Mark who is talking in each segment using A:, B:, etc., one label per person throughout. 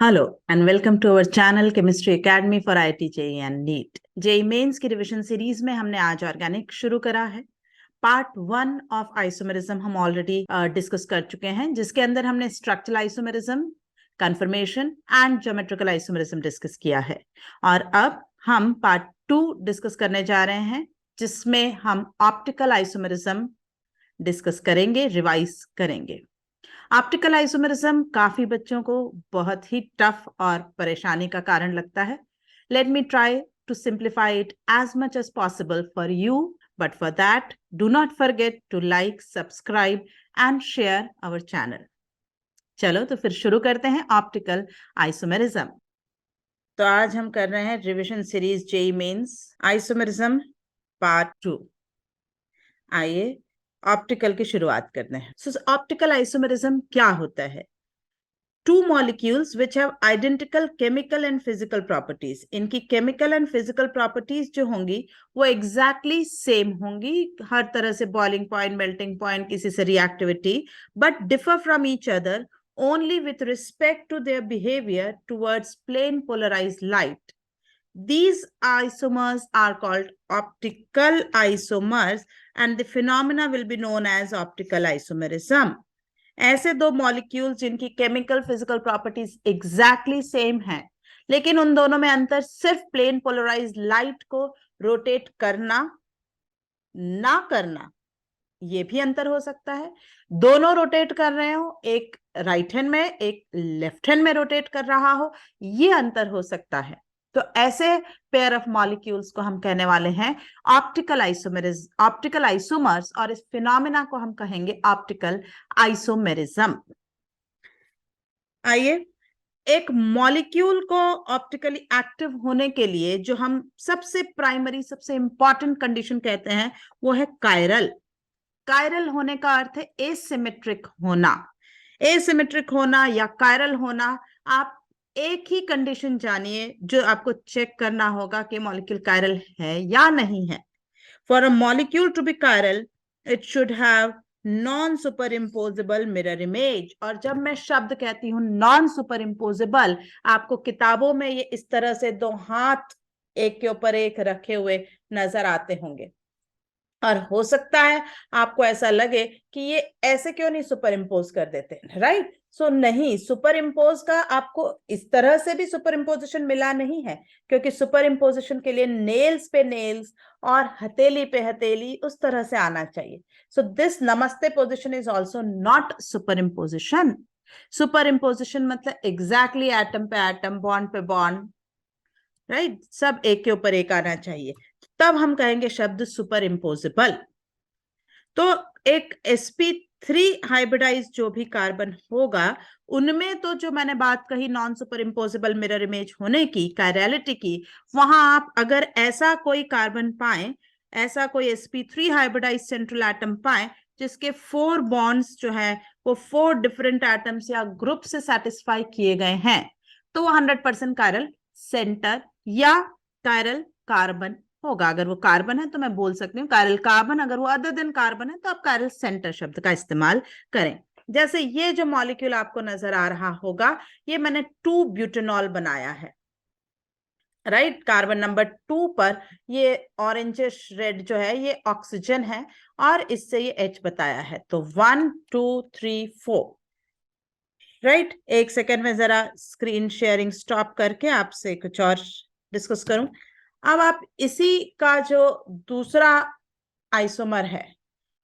A: Hello and welcome to our channel chemistry academy for IIT JEE and NEET. JEE mains की revision series में हमने आज organic शुरू करा है। पार्ट 1 ऑफ आइसोमेरिज्म हम ऑलरेडी डिस्कस कर चुके हैं, जिसके अंदर हमने structural isomerism, conformation and geometrical isomerism discuss किया है। और अब हम पार्ट 2 डिस्कस करने जा रहे हैं, जिसमें हम ऑप्टिकल आइसोमेरिज्म डिस्कस करेंगे, रिवाइज करेंगे। ऑप्टिकल आइसोमेरिज्म काफी बच्चों को बहुत ही टफ और परेशानी का कारण लगता है। Let me try to simplify it as much as possible for you, but for that do not forget to like, subscribe and share our channel. चलो तो फिर शुरू करते हैं ऑप्टिकल आइसोमेरिज्म। तो आज हम कर रहे हैं revision series JEE mains isomerism part 2। आइए ऑप्टिकल की शुरुआत करते हैं। सो ऑप्टिकल आइसोमेरिज्म क्या होता है? Two molecules which have identical chemical and physical properties. इनकी chemical and physical properties जो होंगी वो exactly same होंगी, हर तरह से boiling point, melting point, किसी से reactivity, but differ from each other only with respect to their behavior towards plane polarized light. These isomers are called optical isomers and the phenomena will be known as optical isomerism. ऐसे दो molecule जिनकी chemical physical properties exactly same है, लेकिन उन दोनों में अंतर सिर्फ प्लेन पोलराइज्ड लाइट को रोटेट करना ना करना, ये भी अंतर हो सकता है। दोनों रोटेट कर रहे हो, एक राइट हैंड में एक लेफ्ट हैंड में रोटेट कर रहा हो, ये अंतर हो सकता है। तो ऐसे पेयर ऑफ मॉलिक्यूल्स को हम कहने वाले हैं ऑप्टिकल आइसोमर्स, और इस फिनोमेना को हम कहेंगे ऑप्टिकल आइसोमेरिज्म। आइए, एक मॉलिक्यूल को ऑप्टिकली एक्टिव होने के लिए जो हम सबसे प्राइमरी, सबसे इंपॉर्टेंट कंडीशन कहते हैं, वो है कायरल। कायरल होने का अर्थ है एसिमेट्रिक होना। एसिमेट्रिक होना या कायरल होना, आप एक ही कंडीशन जानिए जो आपको चेक करना होगा कि मॉलिक्यूल कायरल है या नहीं है। For a molecule to be chiral it should have non super imposable mirror image. और जब मैं शब्द कहती हूं नॉन सुपर इम्पोजेबल, आपको किताबों में ये इस तरह से दो हाथ एक के ऊपर एक रखे हुए नजर आते होंगे, और हो सकता है आपको ऐसा लगे कि ये ऐसे क्यों नहीं सुपर इम्पोज कर देते, राइट? सो नहीं, सुपर इम्पोज का आपको इस तरह से भी सुपर इम्पोजिशन मिला नहीं है, क्योंकि सुपर इम्पोजिशन के लिए नेल्स पे नेल्स और हथेली पे हथेली उस तरह से आना चाहिए। सो दिस नमस्ते position is also not super imposition. Super imposition मतलब एग्जैक्टली एटम पे एटम, बॉन्ड पे बॉन्ड, राइट? सब एक के ऊपर एक आना चाहिए, तब हम कहेंगे शब्द सुपर इम्पोजिबल। तो एक sp3 हाइब्रिडाइज जो भी कार्बन होगा, उनमें तो जो मैंने बात कही non super imposable mirror image होने की, कायरलिटी की, वहां आप अगर ऐसा कोई कार्बन पाए, ऐसा कोई sp3 हाइब्रिडाइज सेंट्रल एटम पाए जिसके 4 बॉन्ड्स जो है वो 4 डिफरेंट एटम्स या ग्रुप से सेटिस्फाई किए गए हैं, तो वो 100% कायरल सेंटर या कायरल कार्बन होगा। अगर वो कार्बन है तो मैं बोल सकती हूँ कायरल कार्बन, अगर वो अदर देन कार्बन है तो आप कायरल सेंटर शब्द का इस्तेमाल करें। जैसे ये जो मॉलिक्यूल आपको नजर आ रहा होगा, ये मैंने 2 ब्यूटेनॉल बनाया है, राइट? कार्बन नंबर 2 पर ये ऑरेंजिश रेड जो है ये ऑक्सीजन है, और इससे ये H बताया है। तो 1 2 3 4, राइट? एक सेकेंड में जरा स्क्रीन शेयरिंग स्टॉप करके आपसे कुछ और डिस्कस करूं। अब आप इसी का जो दूसरा आइसोमर है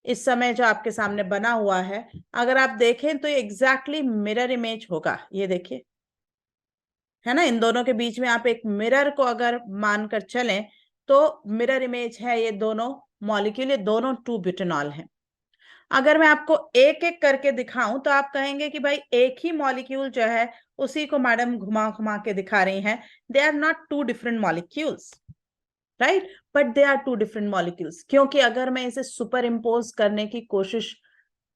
A: इस समय जो आपके सामने बना हुआ है, अगर आप देखें तो ये एग्जैक्टली मिरर इमेज होगा। ये देखिए, है ना? इन दोनों के बीच में आप एक मिरर को अगर मानकर चलें तो मिरर इमेज है ये दोनों मॉलिक्यूल, ये दोनों 2 ब्यूटेनॉल हैं। अगर मैं आपको एक एक करके दिखाऊं तो आप कहेंगे कि भाई एक ही मॉलिक्यूल जो है उसी को मैडम घुमा घुमा के दिखा रही हैं। They are not 2 different molecules, right? But they are 2 different molecules, क्योंकि अगर मैं इसे सुपर इम्पोज करने की कोशिश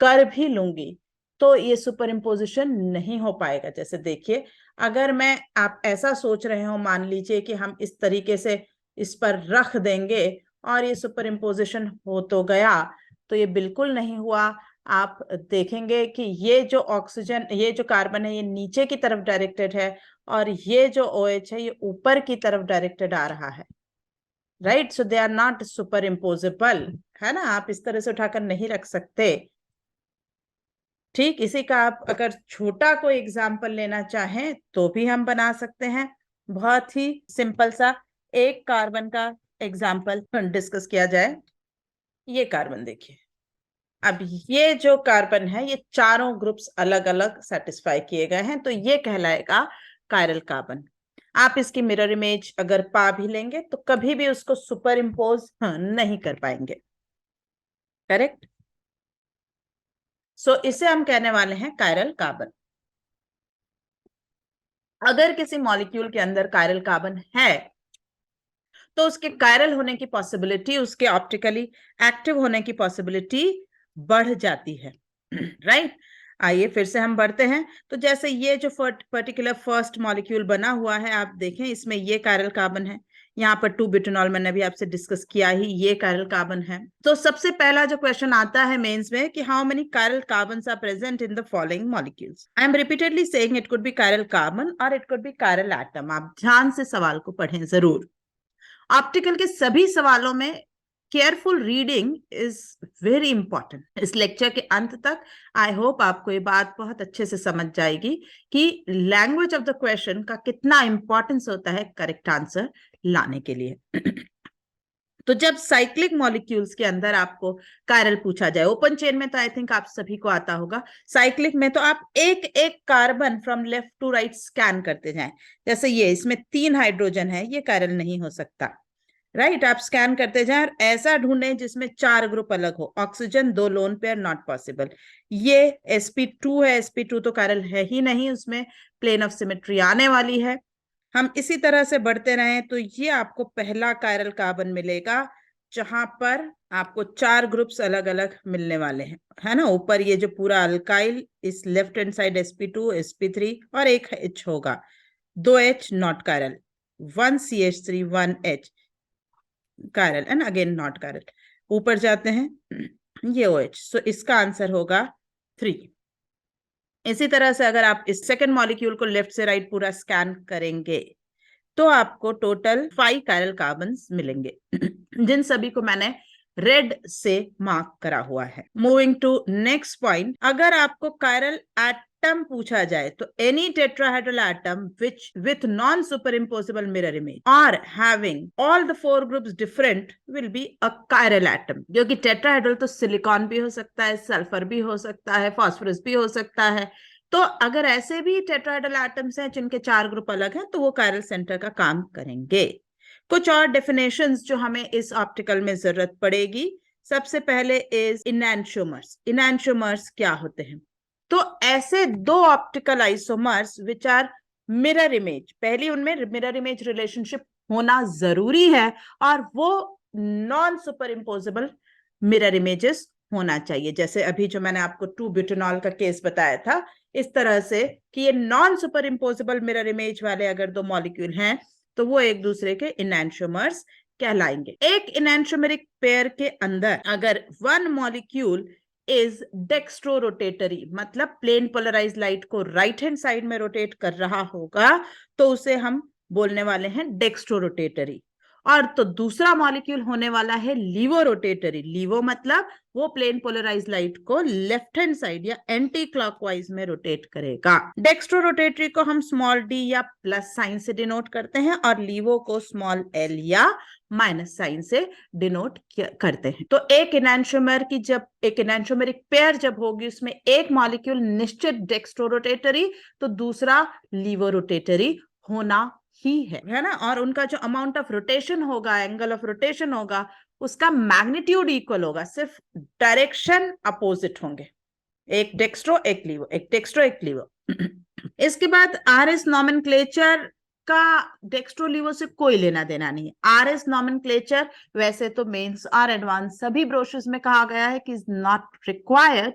A: कर भी लूंगी तो ये सुपर इम्पोजिशन नहीं हो पाएगा। जैसे देखिए, अगर मैं, आप ऐसा सोच रहे हो, मान लीजिए कि हम इस तरीके से इस पर रख देंगे और ये सुपर इम्पोजिशन हो तो गया, तो ये बिल्कुल नहीं हुआ। आप देखेंगे कि ये जो ऑक्सीजन, ये जो कार्बन है, ये नीचे की तरफ डायरेक्टेड है, और ये जो OH है ये ऊपर की तरफ डायरेक्टेड आ रहा है, right? So they are not superimposable, है ना? आप इस तरह से उठाकर नहीं रख सकते। ठीक इसी का आप अगर छोटा कोई एग्जाम्पल लेना चाहें तो भी हम बना सकते हैं। बहुत ही सिंपल सा एक कार्बन का एग्जाम्पल डिस्कस किया जाए। ये कार्बन देखिए, अब ये जो कार्बन है ये चारों ग्रुप्स अलग अलग सेटिस्फाई किए गए हैं, तो ये कहलाएगा कायरल कार्बन। आप इसकी मिरर इमेज अगर पा भी लेंगे तो कभी भी उसको सुपर इम्पोज नहीं कर पाएंगे, करेक्ट? सो इसे हम कहने वाले हैं कायरल कार्बन। अगर किसी मॉलिक्यूल के अंदर कायरल कार्बन है तो उसके कायरल होने की पॉसिबिलिटी, उसके ऑप्टिकली एक्टिव होने की पॉसिबिलिटी बढ़ जाती है, राइट? आइए फिर से हम बढ़ते हैं। तो जैसे ये जो पर्टिकुलर फर्स्ट मॉलिक्यूल बना हुआ है, आप देखें इसमें ये कायरल कार्बन है, यहाँ पर 2 बुटानॉल मैंने अभी आपसे डिस्कस किया ही, ये कायरल कार्बन है। तो सबसे पहला जो क्वेश्चन आता है मेंस में कि how many chiral carbons are present in the following molecules. I am repeatedly saying it could be chiral carbon और it could be chiral atom. आप ध्यान से सवाल को पढ़ें जरूर। ऑप्टिकल के सभी सवालों में careful reading is very important. इस लेक्चर के अंत तक आई होप आपको ये बात बहुत अच्छे से समझ जाएगी कि लैंग्वेज ऑफ द क्वेश्चन का कितना इंपॉर्टेंस होता है करेक्ट आंसर लाने के लिए। तो जब साइक्लिक मॉलिक्यूल्स के अंदर आपको कायरल पूछा जाए, ओपन चेन में तो आई थिंक आप सभी को आता होगा, साइक्लिक में तो आप एक एक carbon from left to right scan करते जाएं। जैसे ये, इसमें 3 हाइड्रोजन है, ये कायरल नहीं हो सकता, राइट? आप स्कैन करते जाएं और ऐसा ढूंढें जिसमें 4 ग्रुप अलग हो। Oxygen 2 lone pair, not possible. ये sp2 है, sp2 तो कायरल है ही नहीं, उसमें प्लेन ऑफ सिमेट्री आने वाली है। हम इसी तरह से बढ़ते रहें तो ये आपको पहला कायरल कार्बन मिलेगा जहां पर आपको 4 ग्रुप्स अलग अलग मिलने वाले हैं, है ना? ऊपर ये जो पूरा अल्काइल, इस left hand side sp2 sp3 और एक H होगा, 2 H not chiral, 1 CH3 1 H chiral and again not chiral. ऊपर जाते हैं, ये OH, सो इसका आंसर होगा 3। इसी तरह से अगर आप इस सेकेंड मॉलिक्यूल को लेफ्ट से राइट पूरा स्कैन करेंगे तो आपको टोटल 5 कायरल कार्बन्स मिलेंगे, जिन सभी को मैंने रेड से मार्क करा हुआ है। मूविंग टू नेक्स्ट पॉइंट, अगर आपको कायरल एटम पूछा जाए तो any tetrahedral atom which with non super impossible mirror image और having all the 4 groups different will be a chiral atom. जो कि टेट्राहेड्रल तो सिलिकॉन भी हो सकता है, सल्फर भी हो सकता है, फास्फोरस भी हो सकता है। तो अगर ऐसे भी टेट्राहेड्रल एटम्स हैं जिनके 4 ग्रुप अलग हैं तो वो कायरल सेंटर का काम करेंगे। कुछ और डेफिनेशंस जो हमें इस ऑप्टिकल में जरूरत पड़ेगी। सबसे पहले इज इनैंशियोमर्स। इनैंशियोमर्स क्या होते हैं? तो ऐसे 2 optical isomers which are mirror image, पहली उनमें मिरर इमेज रिलेशनशिप होना जरूरी है और वो non super imposable mirror images होना चाहिए। जैसे अभी जो मैंने आपको 2 बुटानॉल का केस बताया था, इस तरह से कि ये non super imposable mirror image वाले अगर 2 मॉलिक्यूल हैं तो वो एक दूसरे के इनैंशियोमर्स कहलाएंगे। एक इनैंशियोमेरिक पेयर के अंदर अगर 1 मॉलिक्यूल इज डेक्स्ट्रो रोटेटरी, मतलब प्लेन पोलराइज लाइट को राइट हैंड साइड में रोटेट कर रहा होगा, तो उसे हम बोलने वाले हैं डेक्स्ट्रो रोटेटरी। और तो दूसरा मॉलिक्यूल होने वाला है लीवो रोटेटरी। लीवो मतलब वो प्लेन पोलराइज लाइट को लेफ्ट हैंड साइड या एंटी क्लॉकवाइज में रोटेट करेगा। डेक्स्ट्रो रोटेटरी को हम स्मॉल डी या प्लस साइन से डिनोट करते हैं और लीवो को स्मॉल एल या माइनस साइन से डिनोट करते हैं। तो एक इनैंशियोमर की जब एक इनैंशियोमेरिक पेयर जब होगी उसमें एक मॉलिक्यूल निश्चित डेक्स्ट्रो रोटेटरी तो दूसरा लीवो रोटेटरी होना ही है ना? और उनका जो अमाउंट ऑफ रोटेशन होगा, एंगल ऑफ रोटेशन होगा, उसका मैग्नीट्यूड इक्वल होगा, सिर्फ डायरेक्शन अपोजिट होंगे। एक डेक्स्ट्रो एक लीवो, एक डेक्स्ट्रो एक लीवो। इसके बाद RS नॉमेनक्लेचर का डेक्स्ट्रो लीवो से कोई लेना देना नहीं है। RS नॉमेनक्लेचर वैसे तो मेंस और एडवांस सभी ब्रोशर्स में कहा गया है कि इज नॉट रिक्वायर्ड,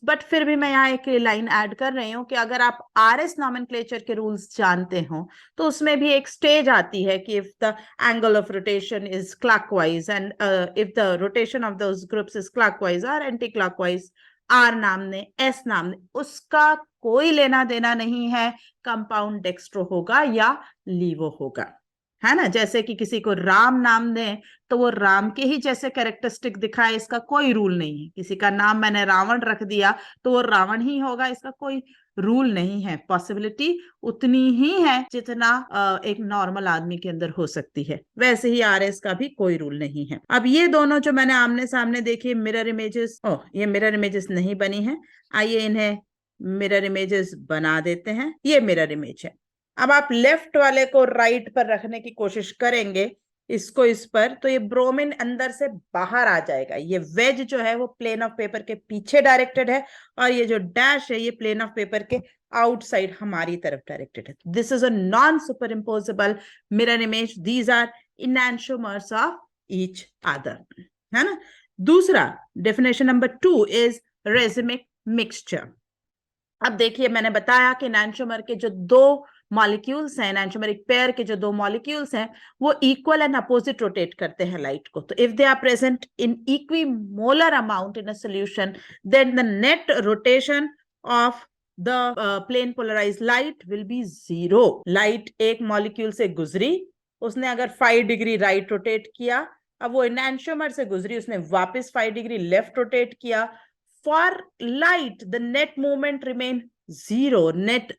A: बट फिर भी मैं यहाँ एक लाइन ऐड कर रही हूँ कि अगर आप RS नॉमेनक्लेचर के रूल्स जानते हो तो उसमें भी एक स्टेज आती है कि if the angle of rotation is clockwise and if the rotation of those groups is clockwise और एंटी क्लॉकवाइज, आर नाम ने, एस नाम ने, उसका कोई लेना देना नहीं है कंपाउंड डेक्स्ट्रो होगा या लीवो होगा, है ना। जैसे कि किसी को राम नाम दें तो वो राम के ही जैसे कैरेक्टरिस्टिक दिखाए, इसका कोई रूल नहीं है। किसी का नाम मैंने रावण रख दिया तो वो रावण ही होगा, इसका कोई रूल नहीं है। पॉसिबिलिटी उतनी ही है जितना एक नॉर्मल आदमी के अंदर हो सकती है। वैसे ही आरएस का भी कोई रूल नहीं है। अब ये दोनों जो मैंने आमने सामने देखी मिरर इमेजेस, ये मिरर इमेजेस नहीं बनी है, आइए इन्हें मिरर इमेजेस बना देते हैं। ये मिरर इमेज है। अब आप लेफ्ट वाले को राइट पर रखने की कोशिश करेंगे, इसको इस पर, तो ये ब्रोमीन अंदर से बाहर आ जाएगा। ये वेज जो है वो प्लेन ऑफ पेपर के पीछे डायरेक्टेड है, और ये जो डैश है ये प्लेन ऑफ पेपर के आउटसाइड हमारी तरफ डायरेक्टेड है। This is a non super imposable mirror image. These are enantiomers of each other, है ना। दूसरा definition number 2 is racemic mixture. अब देखिए मैंने बताया कि एनांशोमर के जो दो मॉलिक्यूल्स हैं, एनांशोमरिक पेयर के जो दो मॉलिक्यूल्स हैं, वो इक्वल एंड अपोजिट रोटेट करते हैं लाइट को। तो if they are present in equimolar amount in a solution, then the net rotation of the plane polarised light will be 0। Light एक मॉलिक्यूल से गुजरी, उसने अगर 5 डिग्री राइट रोटेट किया, अब वो एनांशोमर से गुजरी, उसने वापस 5 डिग्री लेफ्ट रोटेट किया। For light, the net movement remain 0. Net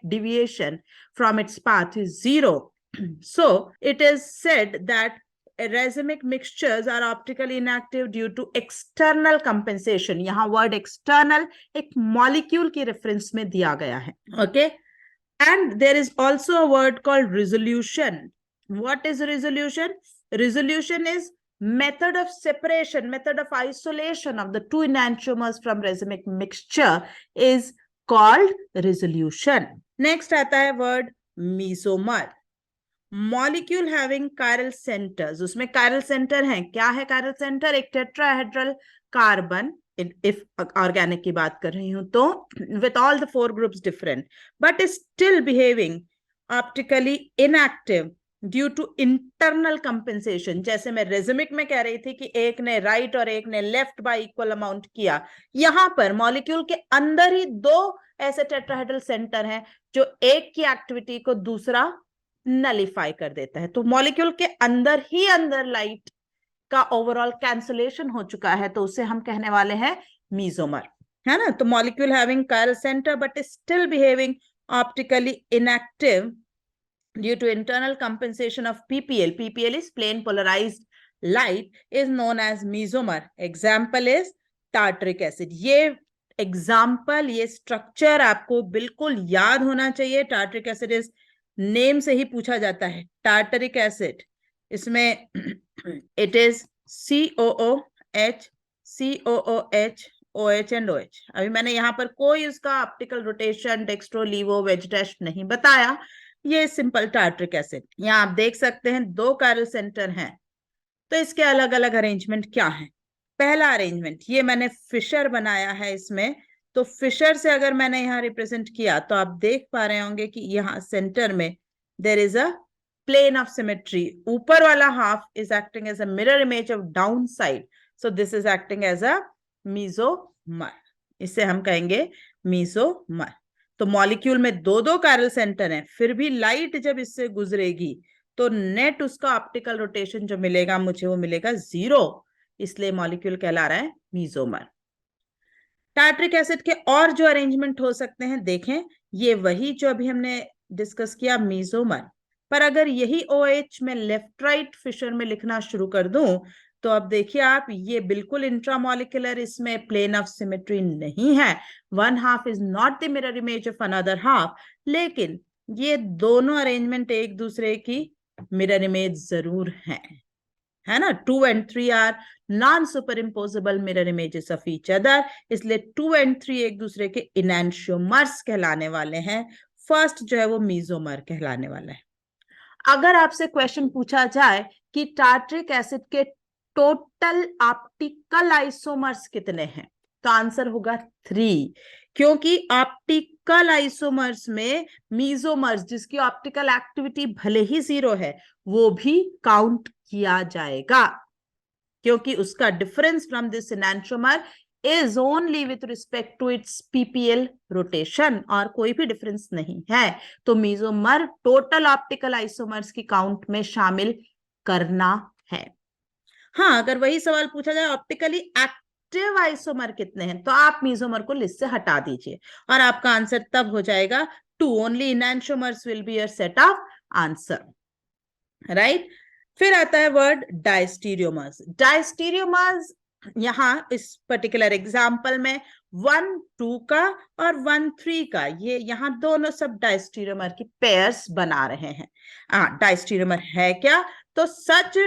A: deviation from its path is 0. So it is said that racemic mixtures are optically inactive due to external compensation. यहाँ word external एक molecule की reference में दिया गया है, okay? And there is also a word called resolution. What is resolution? Resolution is method of separation, method of isolation of the two enantiomers from racemic mixture is called resolution. Next आता है word mesomer. Molecule having chiral centers. उसमें chiral center है। क्या है chiral center? एक tetrahedral carbon, if organic की बात कर रही हूं तो, with all the 4 groups different, but is still behaving optically inactive due to internal compensation. जैसे मैं रेजिमिक में कह रही थी कि एक ने राइट और एक ने लेफ्ट बाय इक्वल अमाउंट किया, यहां पर मॉलिक्यूल के अंदर ही दो ऐसे टेट्राहेड्रल सेंटर हैं जो एक की एक्टिविटी को दूसरा नलिफाई कर देता है। तो मॉलिक्यूल के अंदर ही अंदर लाइट का ओवरऑल कैंसलेशन हो चुका है, तो उसे हम कहने वाले हैं मीजोमर, है ना। तो molecule having chiral centre but still behaving optically inactive due to internal compensation of PPL. PPL is plane polarized light, is known as mesomer. Example is tartaric acid. ये एग्जाम्पल, ये स्ट्रक्चर आपको बिल्कुल याद होना चाहिए। टार्टरिक एसिड इस name से ही पूछा जाता है। टार्टरिक एसिड, इसमें it is COOH, COOH, OH and OH। अभी मैंने यहाँ पर कोई उसका optical rotation, dextro, laevo, wedge dash नहीं बताया। ये सिंपल टार्टरिक एसिड। यहाँ आप देख सकते हैं 2 कायरल सेंटर हैं। तो इसके अलग अलग अरेंजमेंट क्या है? पहला अरेंजमेंट, ये मैंने फिशर बनाया है इसमें। तो फिशर से अगर मैंने यहाँ रिप्रेजेंट किया तो आप देख पा रहे होंगे कि यहाँ सेंटर में there is a plane of symmetry. ऊपर वाला half is acting as a mirror image of down side, so this is acting as a mesomer. इसे हम कहेंगे मीजोमर। तो मॉलिक्यूल में 2 कायरल सेंटर हैं, फिर भी लाइट जब इससे गुजरेगी तो नेट उसका ऑप्टिकल रोटेशन जो मिलेगा मुझे, वो मिलेगा 0। इसलिए मॉलिक्यूल कहला रहा है मीजोमर। टार्टरिक एसिड के और जो अरेंजमेंट हो सकते हैं देखें, ये वही जो अभी हमने डिस्कस किया मीजोमर। पर अगर यही OH में लेफ्ट राइट फिशर में लिखना शुरू कर दूं तो अब देखिए आप, ये बिल्कुल इंट्रामोलिकुलर, इसमें प्लेन ऑफ सिमेट्री नहीं है। One half is not the mirror image of another half, लेकिन ये दोनों अरेंजमेंट एक दूसरे की मिरर इमेज जरूर है ना। 2 and 3 are non super imposable mirror images of each other, इसलिए 2 and 3 एक दूसरे के इनैंशियोमर्स कहलाने वाले हैं। फर्स्ट जो है वो मीजोमर कहलाने वाला है। अगर आपसे क्वेश्चन पूछा जाए कि टार्टरिक एसिड के टोटल ऑप्टिकल आइसोमर्स कितने हैं, तो आंसर होगा 3, क्योंकि ऑप्टिकल आइसोमर्स में मीजोमर्स, जिसकी ऑप्टिकल एक्टिविटी भले ही 0 है, वो भी काउंट किया जाएगा, क्योंकि उसका difference from this enantiomer is only with respect to its ppl rotation, और कोई भी डिफरेंस नहीं है, तो मीजोमर टोटल ऑप्टिकल आइसोमर्स की काउंट में शामिल करना है। हाँ, अगर वही सवाल पूछा जाए ऑप्टिकली एक्टिव आइसोमर कितने हैं, तो आप मीजोमर को लिस्ट से हटा दीजिए और आपका आंसर तब हो जाएगा 2, only enantiomers will be your set of answer, right. फिर आता है वर्ड डायस्टीरियोमर्स। डायस्टीरियोमर्स यहां इस पर्टिकुलर एग्जांपल में 1 2 का और 1 3 का, ये यहां दोनों सब डायस्टीरियोमर की पेयर्स बना रहे हैं। डायस्टीरियोमर है क्या, तो such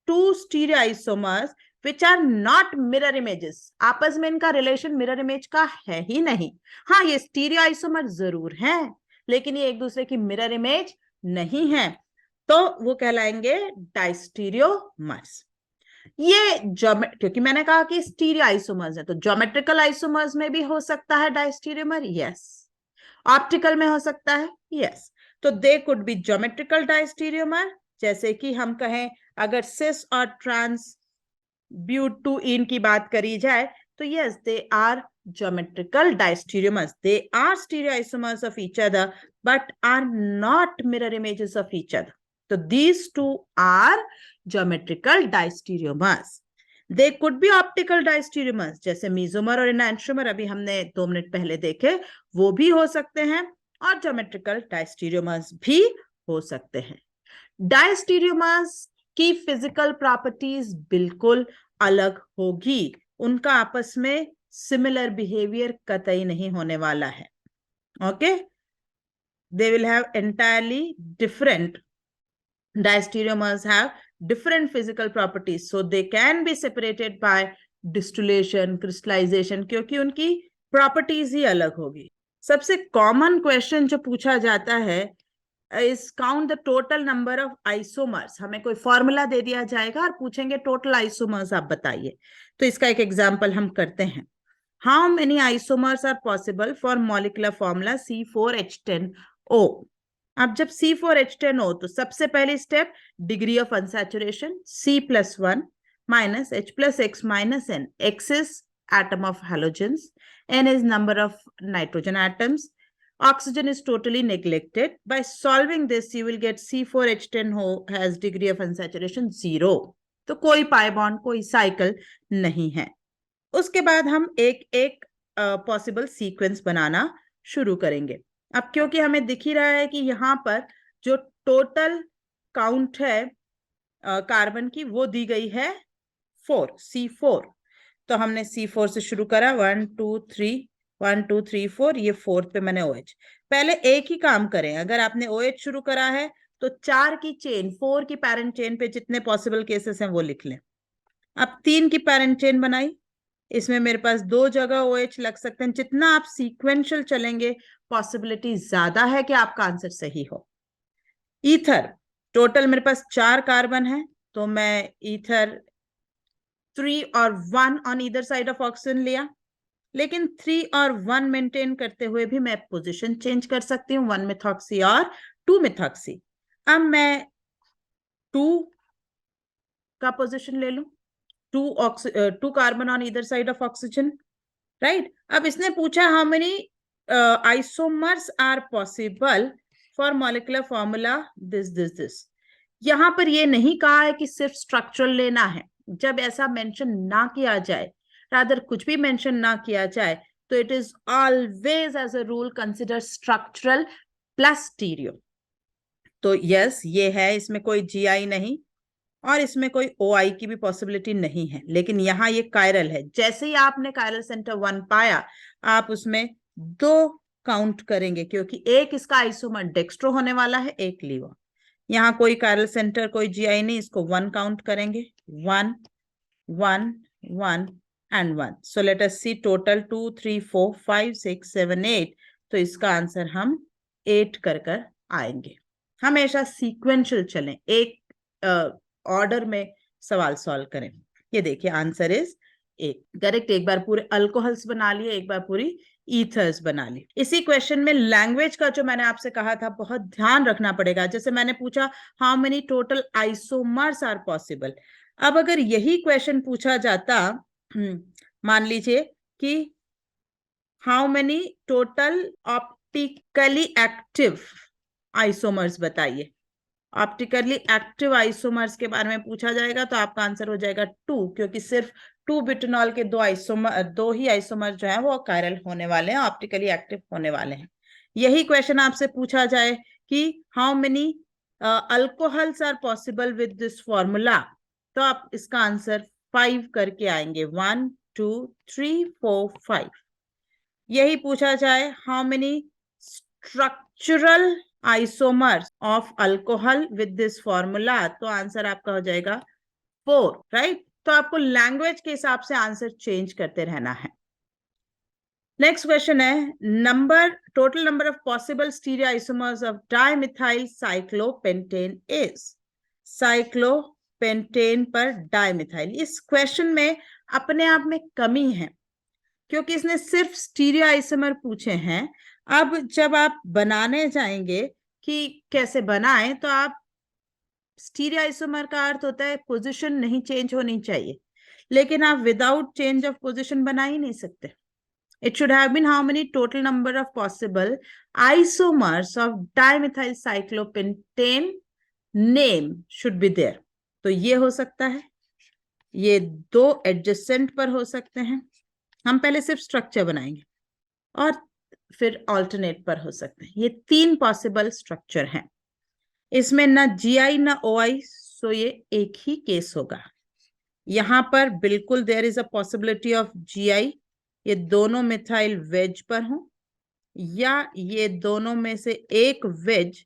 A: 2 stereoisomers which are not mirror images, आपस में इनका रिलेशन मिरर इमेज का है ही नहीं। हाँ, ये स्टीरियोआइसोमर जरूर है, लेकिन ये एक दूसरे की मिरर इमेज नहीं है, तो वो कहलाएंगे डायस्टीरियोमर्स। ये क्योंकि मैंने कहा कि स्टीरियो आइसोमर्स है, तो ज्योमेट्रिकल आइसोमर्स में भी हो सकता है डायस्टीरियोमर, यस। ऑप्टिकल में हो सकता है, यस। तो they could be geometrical diastereomer, जैसे कि हम कहें अगर सिस और ट्रांस ब्यूटूइन की बात करी जाए, तो yes they are geometrical diastereomers, they are stereo isomers of each other but are not mirror images of each other, तो these two are geometrical diastereomers. They could be optical diastereomers, जैसे मीजोमर और एनांशियोमर अभी हमने 2 मिनट पहले देखे, वो भी हो सकते हैं, और geometrical diastereomers भी हो सकते हैं। डायस्टीरियोमर्स की फिजिकल प्रॉपर्टीज बिल्कुल अलग होगी, उनका आपस में सिमिलर बिहेवियर कतई नहीं होने वाला है, okay. They will have entirely different, diastereomers have different physical properties, so they can be separated by distillation, crystallization, क्योंकि उनकी प्रॉपर्टीज ही अलग होगी। सबसे कॉमन क्वेश्चन जो पूछा जाता है is count the total number of isomers. हमें कोई फॉर्मूला दे दिया जाएगा और पूछेंगे टोटल आइसोमर्स आप बताइए, तो इसका एक एग्जांपल हम करते हैं। How many isomers are possible for molecular formula C4H10O। अब जब C4H10O, तो सबसे पहली step degree of unsaturation C+1 minus H plus X minus N. X is atom of halogens, N is number of nitrogen atoms, oxygen is totally neglected. By solving this you will get C4H10O has degree of unsaturation 0, तो कोई pi bond, कोई cycle नहीं है। उसके बाद हम एक एक पॉसिबल सीक्वेंस बनाना शुरू करेंगे। अब क्योंकि हमें दिख ही रहा है कि यहाँ पर जो टोटल काउंट है कार्बन की वो दी गई है 4, C4, तो हमने C4 से शुरू करा, 1 2 3 1 2 3 4, ये 4th पे मैंने OH। पहले एक ही काम करें, अगर आपने OH शुरू करा है तो 4 की चेन, 4 की पैरेंट चेन पे जितने पॉसिबल केसेस हैं वो लिख लें। अब 3 की पैरेंट चेन बनाई, इसमें मेरे पास 2 जगह OH लग सकते हैं। जितना आप सीक्वेंशियल चलेंगे पॉसिबिलिटी ज्यादा है कि आपका आंसर सही हो। ईथर, टोटल मेरे पास 4 कार्बन है, तो मैं ईथर 3 और 1 on either side of oxygen लिया, लेकिन 3 और 1 मेंटेन करते हुए भी मैं पोजीशन चेंज कर सकती हूँ, 1 मिथॉक्सी और 2 मिथॉक्सी। अब मैं 2 का पोजीशन ले लूं, 2 carbon on either side of oxygen, right. अब इसने पूछा how many isomers are possible for molecular formula this. यहां पर ये नहीं कहा है कि सिर्फ स्ट्रक्चरल लेना है। जब ऐसा मेंशन ना किया जाए, रादर कुछ भी मेंशन ना किया जाए, तो it is always as a rule consider structural plus stereo. तो यस ये है, इसमें कोई GI नहीं और इसमें कोई OI की भी पॉसिबिलिटी नहीं है, लेकिन यहाँ ये कायरल है। जैसे ही आपने कायरल सेंटर 1 पाया, आप उसमें 2 काउंट करेंगे, क्योंकि एक इसका आइसोमर डेक्स्ट्रो होने वाला है, एक लीवर। यहाँ कोई कायरल सेंटर, कोई GI नहीं, इसको 1 काउंट करेंगे, 1 1 1 and 1। So let us see total 2 3 4 5 6 7 8, तो इसका आंसर हम 8 कर आएंगे। हमेशा सीक्वेंशियल चलें, एक ऑर्डर में सवाल सॉल्व करें। ये देखिए आंसर इज 8 करेक्ट। एक बार पूरे अल्कोहल्स बना लिए, एक बार पूरी ईथर्स बना ली। इसी क्वेश्चन में लैंग्वेज का जो मैंने आपसे कहा था बहुत ध्यान रखना पड़ेगा। जैसे मैंने पूछा how many total isomers are possible. अब अगर यही क्वेश्चन पूछा जाता, मान लीजिए कि how many total optically active isomers बताइए। ऑप्टिकली एक्टिव आइसोमर्स के बारे में पूछा जाएगा तो आपका आंसर हो जाएगा 2, क्योंकि सिर्फ 2 बुटानॉल के दो ही आइसोमर जो है वो कायरल होने वाले हैं, ऑप्टिकली एक्टिव होने वाले हैं। यही क्वेश्चन आपसे पूछा जाए कि how many alcohols are possible with this formula, तो आप इसका आंसर 5 करके आएंगे, 1 2 3 4 5। यही पूछा जाए how many structural isomers of alcohol with this formula, तो आंसर आपका हो जाएगा 4, राइट। तो आपको लैंग्वेज के हिसाब से आंसर चेंज करते रहना है। नेक्स्ट क्वेश्चन है total number of possible stereoisomers of dimethyl cyclopentane is. Cyclopentane पर डाइमिथाइल, इस क्वेश्चन में अपने आप में कमी है क्योंकि इसने सिर्फ स्टीरियोआइसोमर पूछे हैं। अब जब आप बनाने जाएंगे कि कैसे बनाएं, तो आप स्टीरियोआइसोमर का अर्थ होता है पोजीशन नहीं चेंज होनी चाहिए, लेकिन आप विदाउट चेंज ऑफ पोजीशन बना ही नहीं सकते। It should have been how many total number of possible isomers of dimethyl cyclopentane name should be there। तो ये हो सकता है, ये 2 एडजेसेंट पर हो सकते हैं। हम पहले सिर्फ स्ट्रक्चर बनाएंगे और फिर ऑल्टरनेट पर हो सकते हैं। ये 3 पॉसिबल स्ट्रक्चर हैं, इसमें ना GI ना OI, सो ये एक ही केस होगा। यहां पर बिल्कुल there is a possibility of GI, ये दोनों मिथाइल वेज पर हो, या ये दोनों में से एक वेज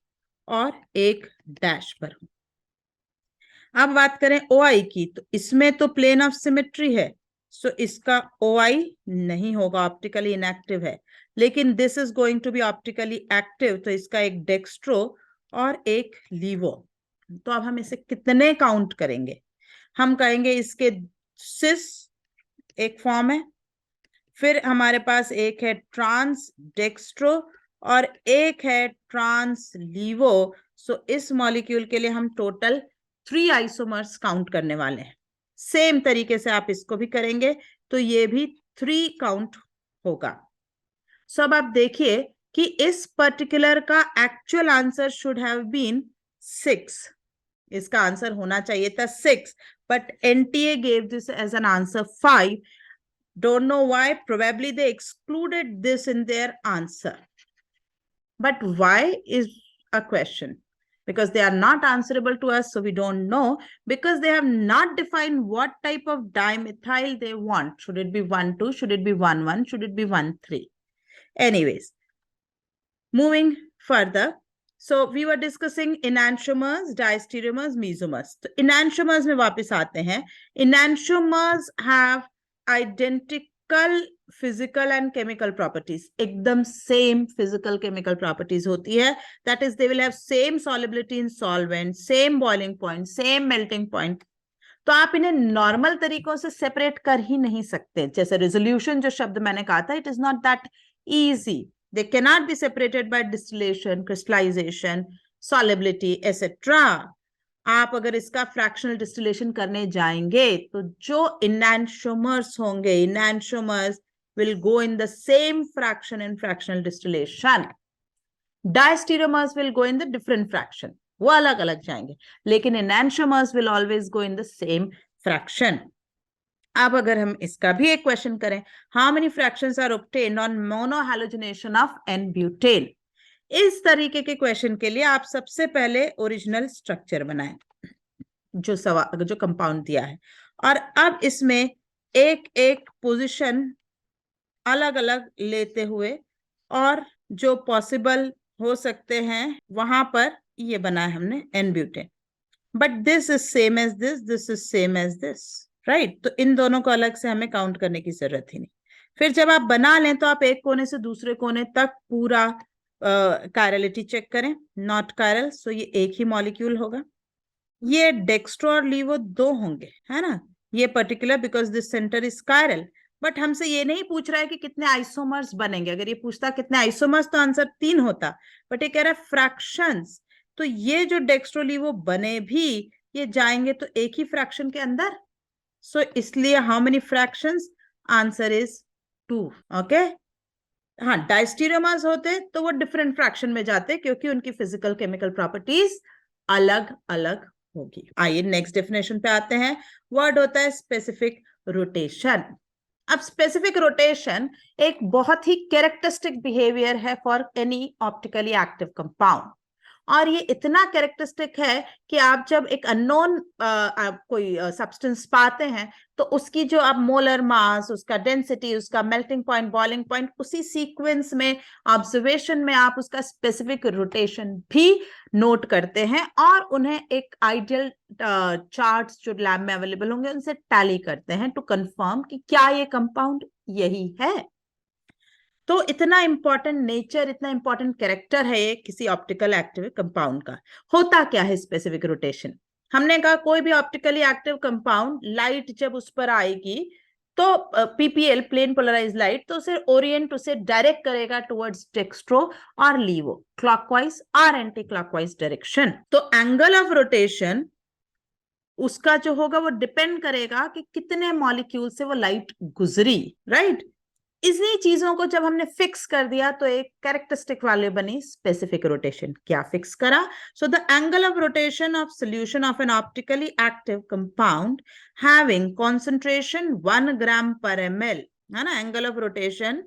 A: और एक डैश पर हो। अब बात करें OI की, तो इसमें तो प्लेन ऑफ सिमेट्री है, सो इसका OI नहीं होगा, ऑप्टिकली इनएक्टिव है। लेकिन this is going to be optically active, तो इसका एक डेक्स्ट्रो और एक लीवो। तो अब हम इसे कितने काउंट करेंगे? हम कहेंगे इसके सिस एक फॉर्म है, फिर हमारे पास एक है ट्रांस डेक्स्ट्रो और एक है ट्रांस लीवो। सो इस मॉलिक्यूल के लिए हम टोटल 3 आइसोमर्स काउंट करने वाले हैं। सेम तरीके से आप इसको भी करेंगे तो ये भी 3 काउंट होगा। सो अब आप देखिए कि इस पर्टिकुलर का actual answer should have been 6, इसका आंसर होना चाहिए था 6, but NTA gave this as an answer 5. Don't know why, probably they excluded this in their answer. But why is a question, because they are not answerable to us, so we don't know, because they have not defined what type of dimethyl they want. Should it be 1,2? Should it be 1,1? Should it be 1,3? Anyways, moving further. So we were discussing enantiomers, diastereomers, mesomers. तो enantiomers में वापस आते हैं। Enantiomers have identical physical and chemical properties, एकदम same physical chemical properties होती है। That is, they will have same solubility in solvent, same boiling point, same melting point. तो आप इन्हें नॉर्मल तरीकों से सेपरेट कर ही नहीं सकते। जैसे रेजोल्यूशन जो शब्द मैंने कहा था, it is not that easy. They cannot be separated by distillation, crystallization, solubility, etc. आप अगर इसका फ्रैक्शनल डिस्टिलेशन करने जाएंगे तो जो enantiomers होंगे, enantiomers will go in the same fraction in fractional distillation. Diastereomers will go in the different fraction, वो अलग अलग जाएंगे, लेकिन enantiomers will always go in the same fraction. अब अगर हम इसका भी एक क्वेश्चन करें, how many fractions are obtained on monohalogenation of n butane, इस तरीके के क्वेश्चन के लिए आप सबसे पहले ओरिजिनल स्ट्रक्चर बनाएं जो कंपाउंड दिया है, और अब इसमें एक एक पोजीशन अलग अलग लेते हुए और जो पॉसिबल हो सकते हैं वहां पर ये बनाया हमने n butane. But this is same as this is same as this, right. तो इन दोनों को अलग से हमें काउंट करने की जरूरत ही नहीं। फिर जब आप बना लें तो आप एक कोने से दूसरे कोने तक पूरा कायरलिटी चेक करें, नॉट कायरल, सो ये एक ही मॉलिक्यूल होगा। ये डेक्स्ट्रो और लीवो 2 होंगे, है ना, ये particular because this centre is chiral. But हमसे ये नहीं पूछ रहा है कि कितने आइसोमर्स बनेंगे। अगर ये पूछता कितने आइसोमर्स तो आंसर 3 होता, बट ये कह रहा है फ्रैक्शंस। तो ये जो डेक्स्ट्रो लीवो बने भी ये जाएंगे तो एक ही फ्रैक्शन के अंदर, सो इसलिए how many fractions, answer is 2। Okay, हाँ, डायस्टीरियोमर्स होते तो वो डिफरेंट फ्रैक्शन में जाते क्योंकि उनकी फिजिकल केमिकल प्रॉपर्टीज अलग अलग होगी। आइए नेक्स्ट डेफिनेशन पे आते हैं। वर्ड होता है स्पेसिफिक रोटेशन। अब स्पेसिफिक रोटेशन एक बहुत ही कैरेक्टरिस्टिक बिहेवियर है for any optically active compound, और ये इतना कैरेक्टरिस्टिक है कि आप जब एक अननोन कोई सब्सटेंस पाते हैं तो उसकी जो आप मोलर मास, उसका डेंसिटी, उसका मेल्टिंग पॉइंट, बॉइलिंग पॉइंट, उसी सीक्वेंस में ऑब्जर्वेशन में आप उसका स्पेसिफिक रोटेशन भी नोट करते हैं और उन्हें एक आइडियल चार्ट्स जो लैब में अवेलेबल होंगे उनसे टैली करते हैं टू कंफर्म कि क्या ये कंपाउंड यही है। तो इतना इंपॉर्टेंट नेचर, इतना इंपॉर्टेंट कैरेक्टर है ये किसी ऑप्टिकल एक्टिव कंपाउंड का। होता क्या है स्पेसिफिक रोटेशन? हमने कहा कोई भी ऑप्टिकली एक्टिव कंपाउंड, लाइट जब उस पर आएगी तो पीपीएल, प्लेन पोलराइज लाइट, तो उसे ओरिएंट, उसे डायरेक्ट करेगा टुवर्ड्स डेक्स्ट्रो और लीवो, क्लॉकवाइज और एंटी क्लॉकवाइज डायरेक्शन। तो एंगल ऑफ रोटेशन उसका जो होगा वो डिपेंड करेगा कि कितने मॉलिक्यूल से वो लाइट गुजरी, राइट? इन्हीं चीजों को जब हमने फिक्स कर दिया तो एक कैरेक्टरिस्टिक वैल्यू बनी स्पेसिफिक रोटेशन। क्या फिक्स करा? So the angle of rotation of solution of N optically active compound having concentration 1 ग्राम पर ml, है ना, angle of rotation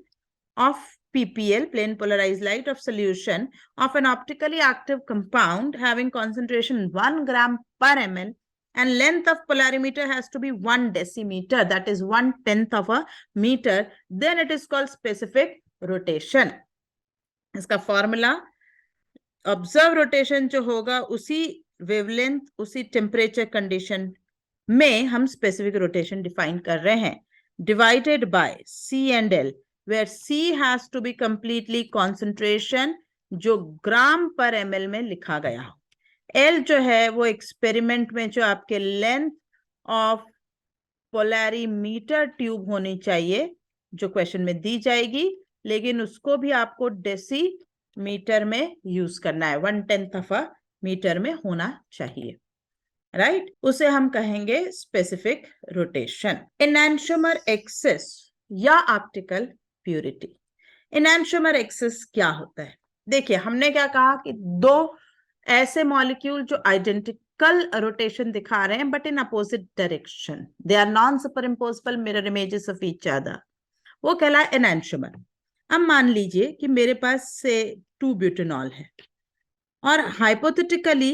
A: of PPL, plane polarized light, of solution of an optically active compound having concentration 1 gram per ml and length of polarimeter has to be 1 decimeter, that is 1/10 of a meter, then it is called specific rotation. इसका formula, observe rotation जो होगा उसी wavelength, उसी temperature condition में हम specific rotation define कर रहे हैं, divided by C and L, where C has to be completely concentration जो ग्राम पर ml में लिखा गया हो, L जो है वो एक्सपेरिमेंट में जो आपके लेंथ ऑफ पोलैरीमीटर ट्यूब होनी चाहिए जो क्वेश्चन में दी जाएगी, लेकिन उसको भी आपको डेसीमीटर में यूज करना है, 1/10 ऑफ अ मीटर में होना चाहिए, राइट? उसे हम कहेंगे स्पेसिफिक रोटेशन। एनांटियोमर एक्सिस या ऑप्टिकल प्यूरिटी। एनांटियोमर एक्सिस क्या होता है? देखिए, हमने क्या कहा कि दो ऐसे मॉलिक्यूल जो आइडेंटिकल रोटेशन दिखा रहे हैं but in opposite direction, they are non superimposable mirror images of each other, वो कहलाए एनांटियोमर। अब मान लीजिए कि मेरे पास से 2 ब्यूटेनॉल है और हाइपोथेटिकली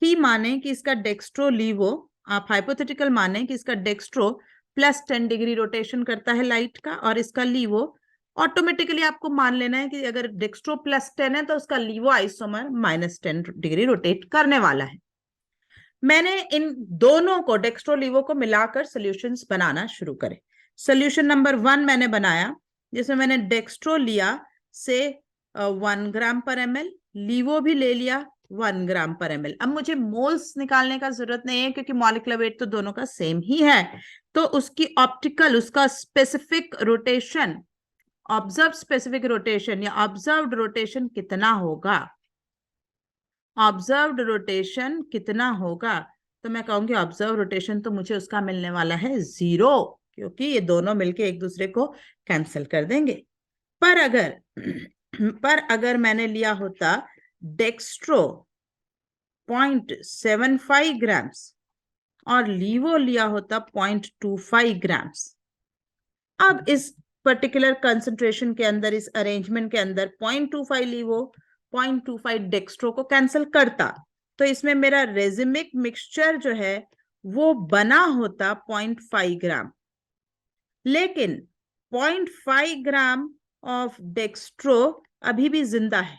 A: ही माने कि इसका डेक्स्ट्रो लीवो, आप हाइपोथेटिकल माने कि इसका डेक्स्ट्रो +10 डिग्री रोटेशन करता है लाइट का और इसका लीवो, ऑटोमेटिकली आपको मान लेना है कि अगर डेक्स्ट्रो +10 है तो उसका लीवो आइसोमर -10 डिग्री रोटेट करने वाला है। मैंने इन दोनों को, डेक्स्ट्रो लीवो को मिलाकर सॉल्यूशंस बनाना शुरू करे। सॉल्यूशन नंबर 1 मैंने बनाया जिसमें मैंने डेक्स्ट्रो लिया से 1 ग्राम पर ml, लीवो भी ले लिया 1 ग्राम पर ml। अब मुझे मोल्स निकालने का जरूरत नहीं है क्योंकि मॉलिक्यूलर वेट तो दोनों का सेम ही है। तो उसकी ऑप्टिकल, उसका specific rotation, observe specific rotation या ऑब्जर्व्ड रोटेशन कितना होगा? ऑब्जर्व्ड रोटेशन कितना होगा? तो मैं कहूंगी ऑब्जर्व रोटेशन तो मुझे उसका मिलने वाला है 0, क्योंकि ये दोनों मिलके एक दूसरे को कैंसिल कर देंगे। पर अगर मैंने लिया होता डेक्स्ट्रो 0.75 ग्राम्स और लीवो लिया होता 0.25 ग्राम्स, अब इस पर्टिकुलर कंसंट्रेशन के अंदर, इस अरेंजमेंट के अंदर 0.25 लीवो 0.25 डेक्स्ट्रो को कैंसिल करता, तो इसमें मेरा रेजिमिक मिक्सचर जो है वो बना होता 0.5 ग्राम, लेकिन 0.5 ग्राम ऑफ डेक्स्ट्रो अभी भी जिंदा है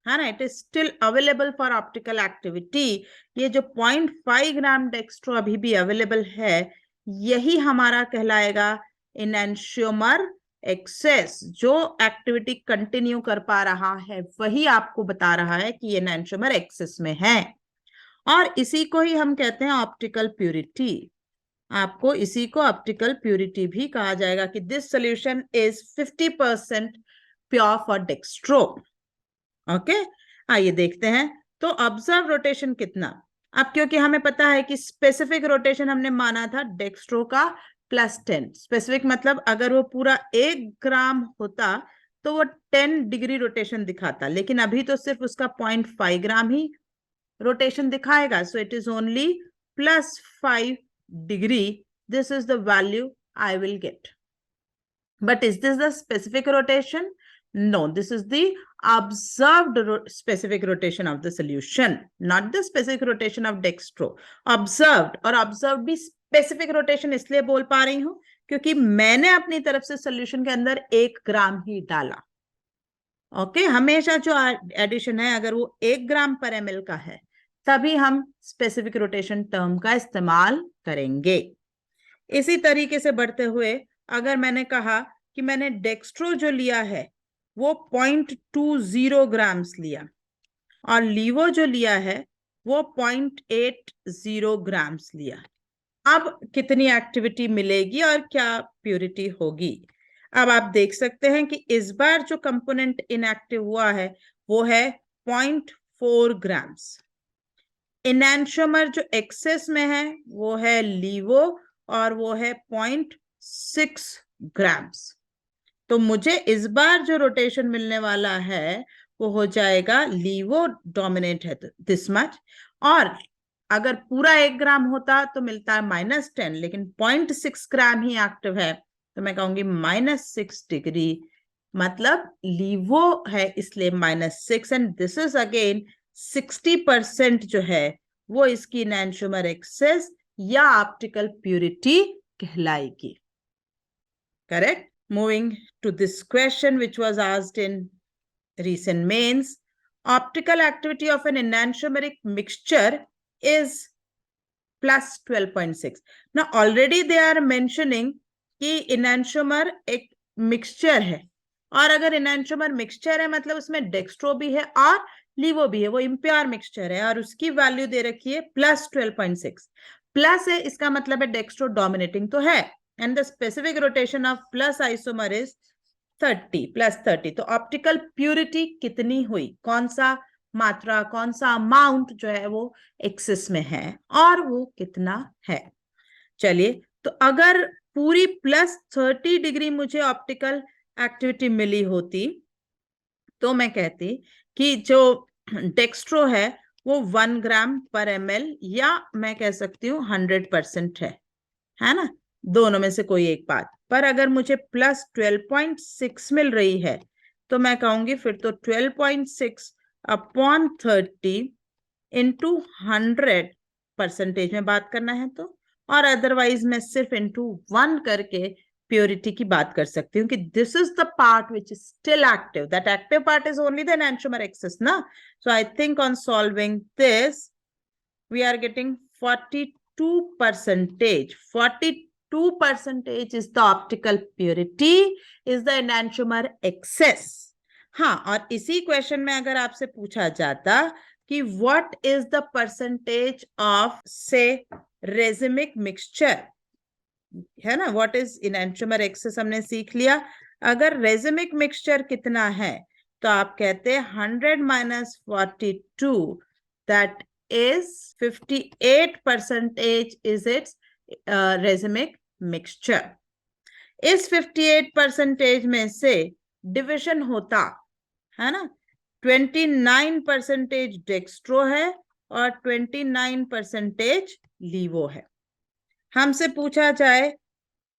A: ना, it is still available for optical activity. ये जो 0.5 ग्राम डेक्स्ट्रो अभी भी अवेलेबल है, यही हमारा कहलाएगा एनांटियोमर एक्सेस। जो एक्टिविटी कंटिन्यू कर पा रहा है वही आपको बता रहा है कि ये एनांटियोमर एक्सेस में है, और इसी को ही हम कहते हैं ऑप्टिकल प्यूरिटी। आपको इसी को ऑप्टिकल प्यूरिटी भी कहा जाएगा कि this solution is 50% pure for dextro. Okay, आइए देखते हैं। तो ऑब्जर्व रोटेशन कितना? अब क्योंकि हमें पता है कि स्पेसिफिक रोटेशन हमने माना था डेक्स्ट्रो का +10। स्पेसिफिक मतलब अगर वो पूरा 1 ग्राम होता तो वो 10 डिग्री रोटेशन दिखाता, लेकिन अभी तो सिर्फ उसका 0.5 ग्राम ही रोटेशन दिखाएगा. So it is only +5 degree. This is the value I will get. But is this the specific rotation? No, this is the observed specific rotation of the solution, not the specific rotation of dextro. Observed, और observed भी specific rotation इसलिए बोल पा रही हूं क्योंकि मैंने अपनी तरफ से सोल्यूशन के अंदर 1 ग्राम ही डाला. ओके, हमेशा जो एडिशन है अगर वो 1 ग्राम पर ml का है तभी हम स्पेसिफिक रोटेशन टर्म का इस्तेमाल करेंगे. इसी तरीके से बढ़ते हुए अगर मैंने कहा कि मैंने डेक्स्ट्रो जो लिया है वो 0.20 ग्राम्स लिया और लीवो जो लिया है वो 0.80 ग्राम्स लिया, अब कितनी एक्टिविटी मिलेगी और क्या प्योरिटी होगी? अब आप देख सकते हैं कि इस बार जो कंपोनेंट इनएक्टिव हुआ है वो है 0.4 ग्राम्स. इनैंशोमर जो एक्सेस में है वो है लीवो और वो है 0.6 ग्राम्स. तो मुझे इस बार जो रोटेशन मिलने वाला है वो हो जाएगा, लीवो डोमिनेट है तो दिस मच, और अगर पूरा 1 ग्राम होता तो मिलता है -10, लेकिन 0.6 ग्राम ही एक्टिव है तो मैं कहूंगी -6 डिग्री, मतलब लीवो है इसलिए -6. एंड दिस इज अगेन 60% जो है वो इसकी इनैंशोमर एक्सेस या ऑप्टिकल प्यूरिटी कहलाएगी. Correct. Moving to this question which was asked in recent mains, optical activity of an enantiomeric mixture is +12.6. Now already they are mentioning कि enantiomer एक mixture है, और अगर enantiomer मिक्सचर है मतलब उसमें डेक्स्ट्रो भी है और लीवो भी है, वो इम्प्योर मिक्सचर है और उसकी वैल्यू दे रखी है +12.6. प्लस है इसका मतलब है डेक्स्ट्रो डोमिनेटिंग तो है, and the specific rotation of plus isomer is 30 +30. तो ऑप्टिकल प्यूरिटी कितनी हुई, कौन सा मात्रा, कौन सा अमाउंट जो है वो एक्सेस में है और वो कितना है. चलिए, तो अगर पूरी +30 डिग्री मुझे ऑप्टिकल एक्टिविटी मिली होती तो मैं कहती कि जो डेक्स्ट्रो है वो 1 ग्राम पर ml या मैं कह सकती हूँ 100% है ना, दोनों में से कोई एक बात. पर अगर मुझे +12.6 मिल रही है तो मैं कहूंगी फिर तो 12.6 अपॉन 30 इंटू 100% में बात करना है तो, और अदरवाइज मैं सिर्फ इंटू 1 करके प्योरिटी की बात कर सकती हूँ कि this is the part which is still active. That active part is only the enantiomer excess ना. So I think on solving this we are getting 42%. 42% is the optical purity, is the enantiomer excess. हाँ, और इसी question में अगर आपसे पूछा जाता कि what is the percentage of say racemic mixture, है ना, what is enantiomer excess हमने सीख लिया. अगर रेजिमिक मिक्सचर कितना है तो आप कहते हैं 100 - 42, that is 58% is its racemic mixture. इस 58% में से डिविजन होता है ना, 29% डेक्स्ट्रो है और 29% लीवो है. हमसे पूछा जाए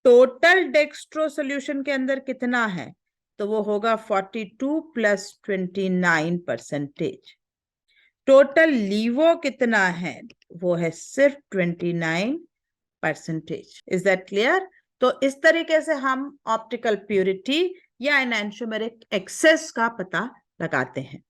A: टोटल डेक्स्ट्रो सॉल्यूशन के अंदर कितना है तो वो होगा 42 + 29%. टोटल लीवो कितना है वो है सिर्फ 29%. Is that clear? तो इस तरीके से हम ऑप्टिकल प्यूरिटी या एनांटियोमेरिक एक्सेस का पता लगाते हैं.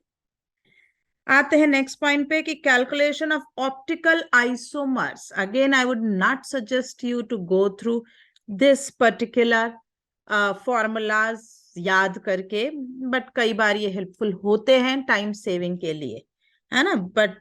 A: आते हैं नेक्स्ट पॉइंट पे कि calculation of optical isomers. Again I would not suggest you to go through this particular formulas याद करके, बट कई बार ये हेल्पफुल होते हैं टाइम सेविंग के लिए, है ना, बट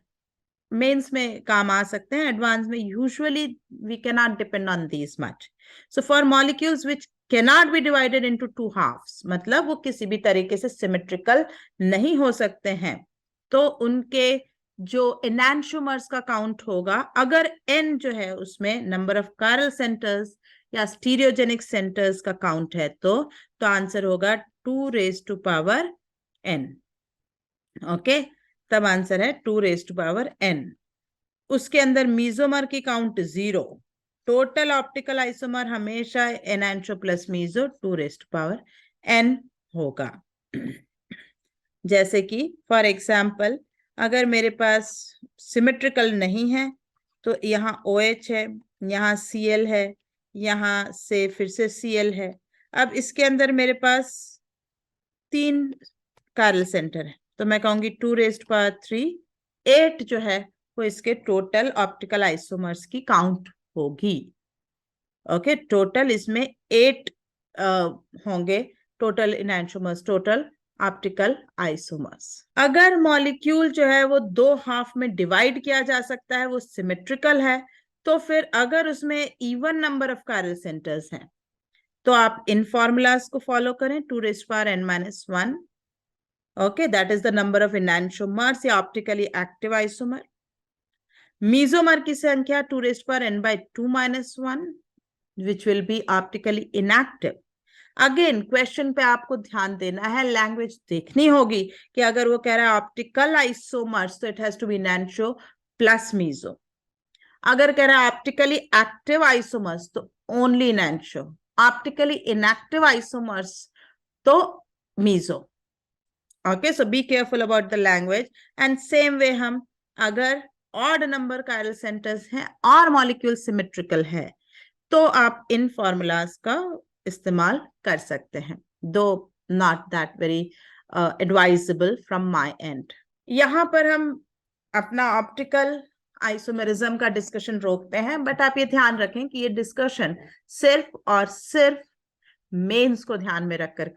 A: मेंस में काम आ सकते हैं. एडवांस में usually we can not depend on these much. So for molecules which cannot be divided into 2 halfs, मतलब वो किसी भी तरीके से सिमेट्रिकल नहीं हो सकते हैं, तो उनके जो एनांटियोमर्स का काउंट होगा, अगर n जो है उसमें नंबर ऑफ कायरल सेंटर्स या स्टीरियोजेनिक सेंटर्स का काउंट है तो आंसर होगा 2⁻n। ओके, तब आंसर है 2⁻n। उसके अंदर मीजोमर की काउंट 0। टोटल ऑप्टिकल आइसोमर हमेशा एनांशो प्लस मीजो 2⁻n होगा। जैसे कि फॉर एग्जाम्पल अगर मेरे पास सिमेट्रिकल नहीं है तो यहाँ OH है, यहाँ Cl है, यहाँ से फिर से Cl है। अब इसके अंदर मेरे पास 3 कायरल सेंटर है तो मैं कहूंगी 2⁻3 8 जो है वो इसके टोटल ऑप्टिकल आइसोमर्स की काउंट होगी। ओके, टोटल इसमें 8 होंगे टोटल इनैंशोमर्स, टोटल ऑप्टिकल आइसोमर्स। अगर मॉलिक्यूल जो है वो 2 हाफ में डिवाइड किया जा सकता है, वो सिमेट्रिकल है, तो फिर अगर उसमें even number of chiral centres हैं तो आप इन फॉर्मूलाज को फॉलो करें। 2⁻n-1, okay, that is the number of enantiomers या ऑप्टिकली एक्टिव आइसोमर। मीजोमर की संख्या 2⁻n/2-1, which will be optically inactive. Again question पे आपको ध्यान देना है, लैंग्वेज देखनी होगी कि अगर वो कह रहा है ऑप्टिकल आइसोमर्स तो it has to be enantio plus meso. अगर कह रहा है ऑप्टिकली एक्टिव आइसोमर्स तो only enantio, optically inactive isomers तो meso. Okay, so be careful about the language. And same way हम अगर ऑड नंबर कायरल सेंटर्स हैं और मॉलिक्यूल सिमेट्रिकल है तो आप इन फॉर्मूलाज का इस्तेमाल कर सकते हैं, दो not that very advisable from my and. यहां पर हम अपना ऑप्टिकल आइसोमेरिज्म का डिस्कशन रोकते हैं, बट आप ये ध्यान रखें कि ये डिस्कशन सिर्फ और सिर्फ मेंस को ध्यान में रखकर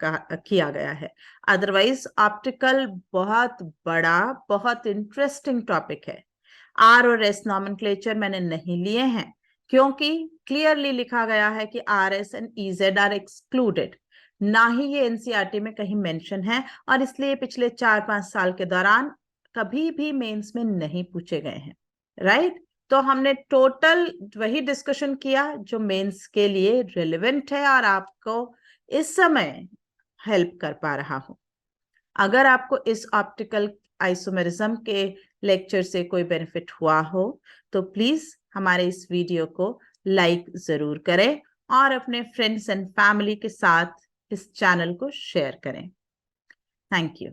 A: किया गया है। अदरवाइज ऑप्टिकल बहुत बड़ा, बहुत इंटरेस्टिंग टॉपिक है। आर और एस नॉमेनक्लेचर मैंने नहीं लिए हैं क्योंकि क्लियरली लिखा गया है कि RS and EZ are excluded, ना ही ये एनसीईआरटी में कहीं मेंशन है, और इसलिए पिछले 4-5 साल के दौरान कभी भी मेंस में नहीं पूछे गए हैं। राइट, तो हमने टोटल वही डिस्कशन किया जो मेंस के लिए रिलेवेंट है और आपको इस समय हेल्प कर पा रहा हूं। अगर आपको इस ऑप्टिकल आइसोमेरिज्म के लेक्चर से कोई बेनिफिट हुआ हो तो प्लीज हमारे इस वीडियो को लाइक जरूर करें और अपने फ्रेंड्स एंड फैमिली के साथ इस चैनल को शेयर करें। Thank you.